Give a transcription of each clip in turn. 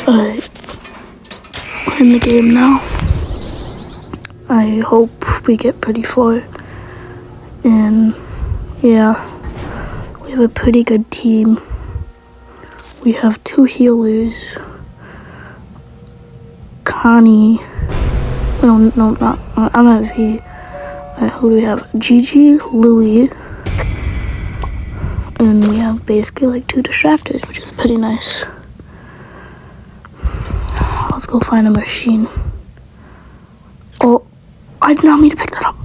We're in the game now. I hope we get pretty far. And yeah, we have a pretty good team. We have 2 healers. Connie. No, not. I'm at V. Who do we have? Gigi, Louie. And we have basically like 2 distractors, which is pretty nice. Let's go find a machine. Oh, I did not mean to pick that up.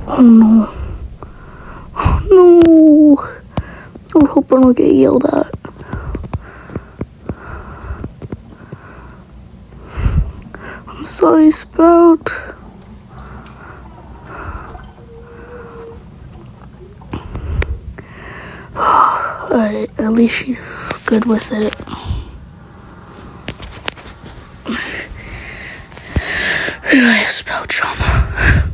Oh no. Oh no. I hope I don't get yelled at. I'm sorry, Sprout. Alright, at least she's good with it. I Sprout trauma.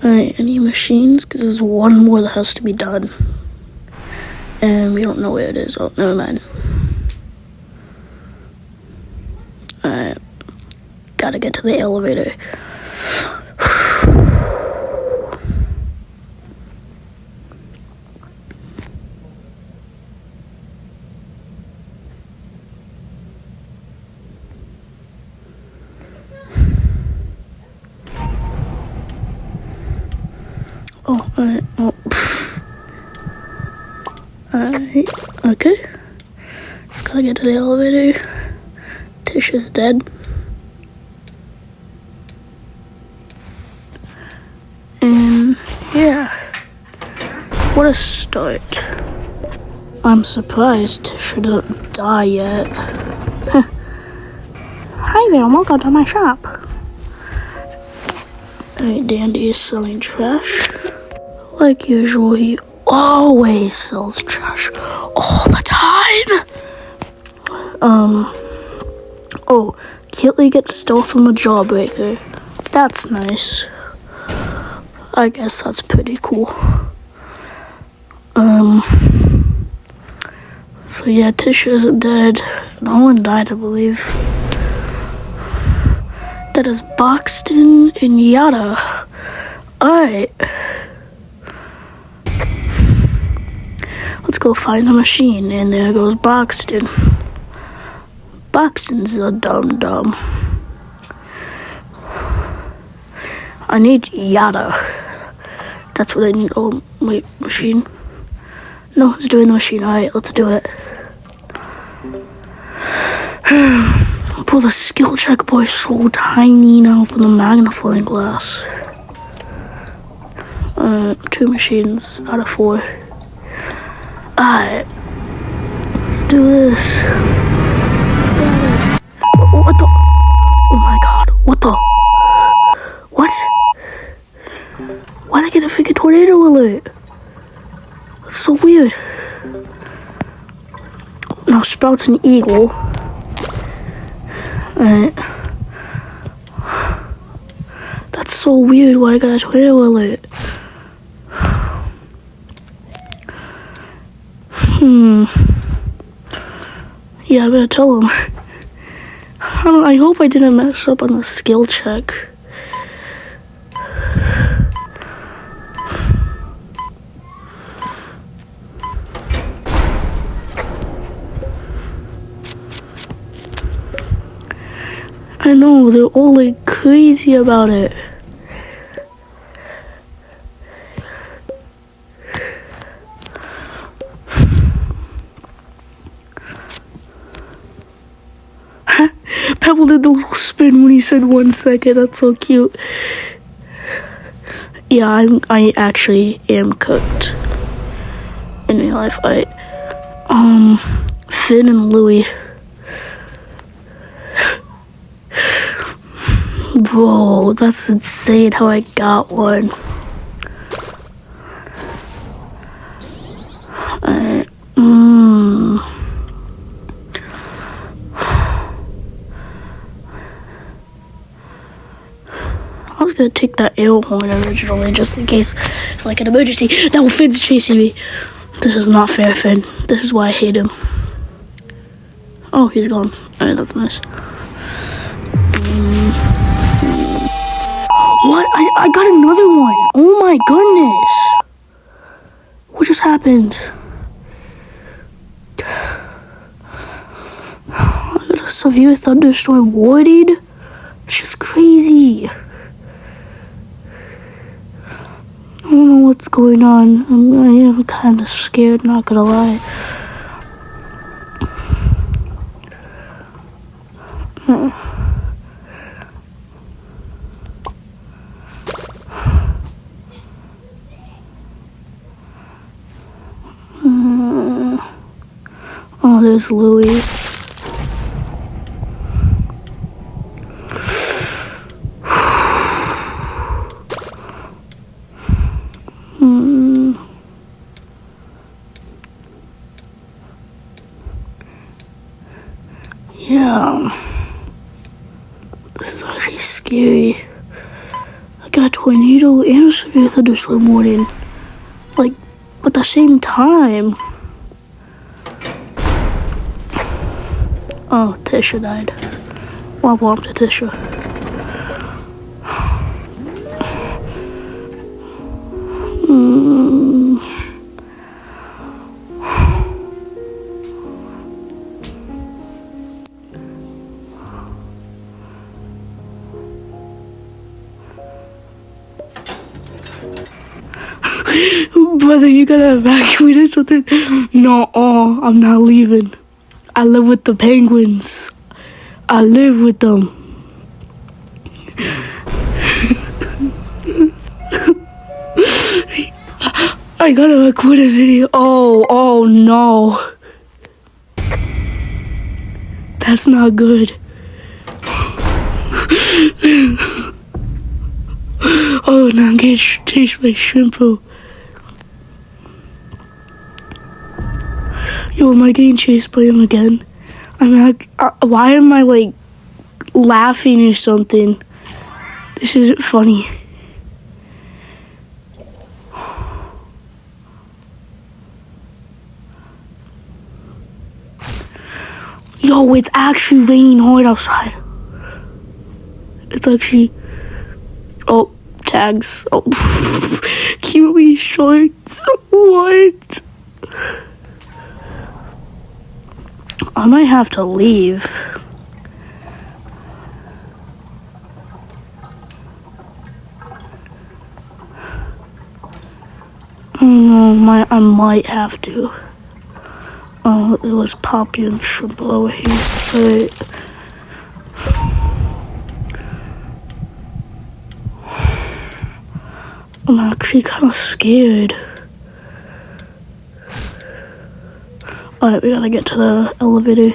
Alright, any machines? Because there's one more that has to be done. And we don't know where it is. Oh, never mind. Alright. Gotta get to the elevator. Oh, alright. Oh, alright. Okay. Just gotta get to the elevator. Tish is dead. And yeah. What a start. I'm surprised Tisha didn't die yet. Hi there, welcome to my shop. Alright, Dandy is selling trash. Like usual, he always sells trash all the time. Oh, Kitty gets stealth from a jawbreaker. That's nice. I guess that's pretty cool. So yeah, Tisha isn't dead. No one died, I believe. That is Boxton and Yada. Alright. Let's go find a machine. And there goes Boxton. Boxton's a dum-dum. I need Yada. That's what I need. Oh, wait, machine. No one's doing the machine. Alright, let's do it. Bro, the skill check boy is so tiny now from the magnifying glass. 2 machines out of 4. Alright. Let's do this. What the? Oh my god. What the? What? Why'd I get a freaking tornado alert? That's so weird. No, Sprout's an eagle. Alright. That's so weird why I got a tornado alert. Yeah, I better tell him. I hope I didn't mess up on the skill check. I know, they're all like crazy about it. Pebble did the little spin when he said 1 second. That's so cute. Yeah, I actually am cooked in real life. Finn and Louie. Bro, that's insane how I got one. gonna take that air horn originally, just in case, like an emergency. Now Finn's chasing me. This is not fair, Finn. This is why I hate him. Oh, he's gone. Alright, that's nice. What? I got another one. Oh my goodness. What just happened? I got a severe thunderstorm warning. It's just crazy. I don't know what's going on. I am kind of scared, not gonna lie. Oh, there's Louie. Yeah. This is actually scary. I got a tornado and a severe thunderstorm warning. Like, at the same time. Oh, Tisha died. Womp womp to Tisha. Brother, you gotta evacuate or something? No, I'm not leaving. I live with the penguins. I live with them. I gotta record a video. Oh no. That's not good. Oh, now I'm getting chased by Shrimpo. Yo, am I getting chased by him again? Why am I like laughing or something? This isn't funny. Yo, it's actually raining hard outside. It's actually... Oh, tags. Oh, cutely shorts. What? I might have to leave. I don't know, I might have to. Oh, it was Poppy and Shrimpo over here, but... I'm actually kind of scared. Alright, we gotta get to the elevator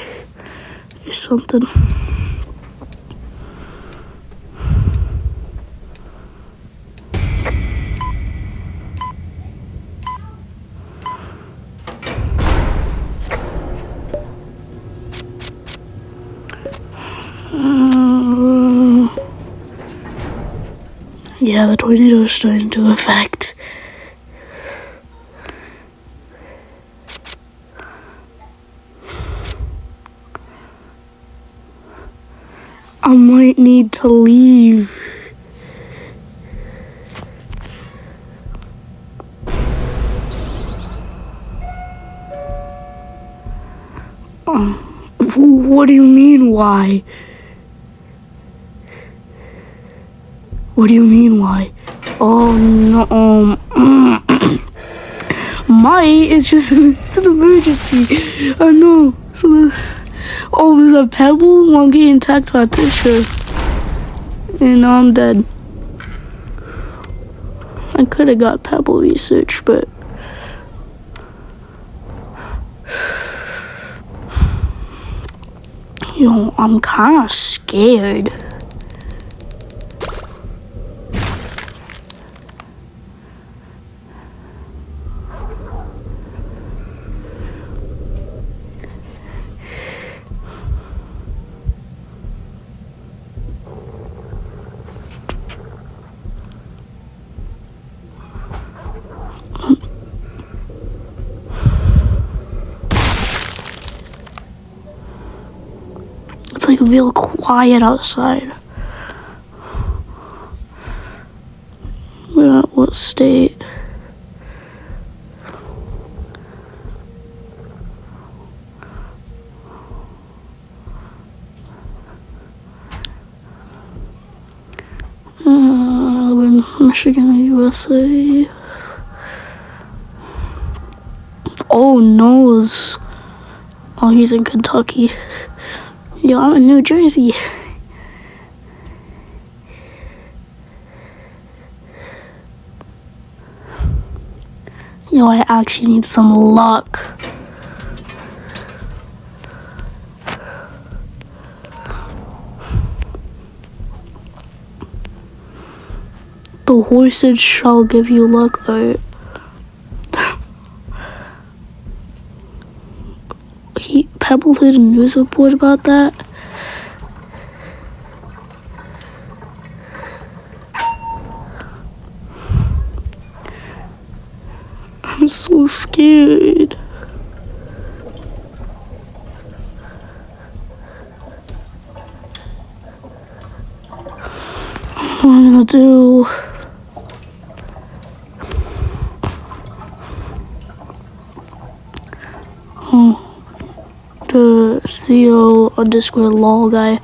or something. Yeah, the tornado is starting to affect. I might need to leave. What do you mean, why? What do you mean, why? Oh, no, it's just, it's an emergency. I know. So, there's a pebble? I'm getting attacked by a Tisha. And now I'm dead. I could have got pebble research, but... Yo, I'm kind of scared. real quiet outside. We're at what state? Michigan, USA. Oh, knows. Oh, he's in Kentucky. Yo, I'm in New Jersey. Yo, I actually need some luck. The horses shall give you luck. Pebble did a news report about that. I'm so scared. What am I gonna do? The CEO underscore lol guy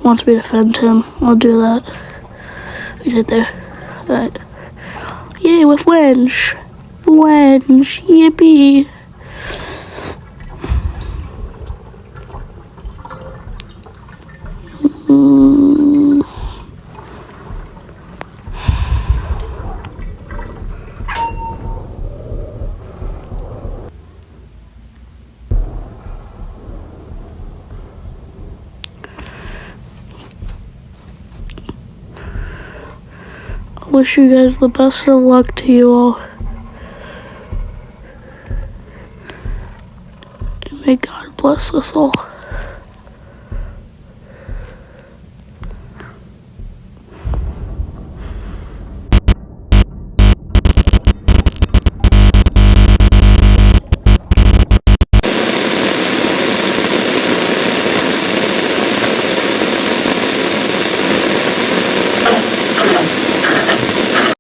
wants me to defend him. I'll do that. He's right there. Alright. Yay, with Wench. Wench. Yippee. I wish you guys the best of luck to you all. And may God bless us all.